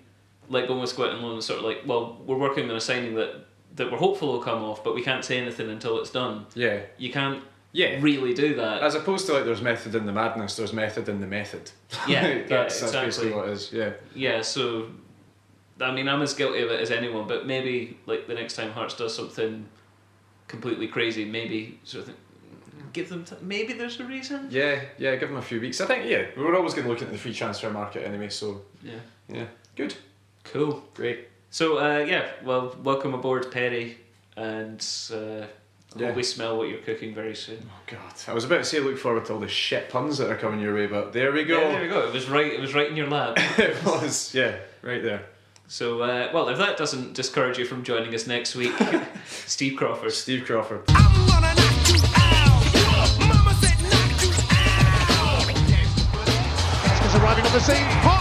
let Gomez go out on loan and sort of we're working on a signing that we're hopeful will come off, but we can't say anything until it's done. Yeah. You can't really do that. As opposed to there's method in the madness, there's method in the method. Yeah, that's exactly. basically what it is. Yeah. Yeah, so I'm as guilty of it as anyone, but maybe the next time Hearts does something completely crazy, maybe sort of give them maybe there's a reason. Yeah, give them a few weeks. I think we're always going to look at the free transfer market anyway. So yeah, good, cool, great. So welcome aboard, Perry, and hope we smell what you're cooking very soon. Oh God, I was about to say look forward to all the shit puns that are coming your way, but there we go. Yeah, there we go. It was right in your lap. It was, right there. So, well, if that doesn't discourage you from joining us next week, Steve Crawford. Steve Crawford. I'm gonna knock you out. Mama said knock you out. Oscar's arriving on the scene.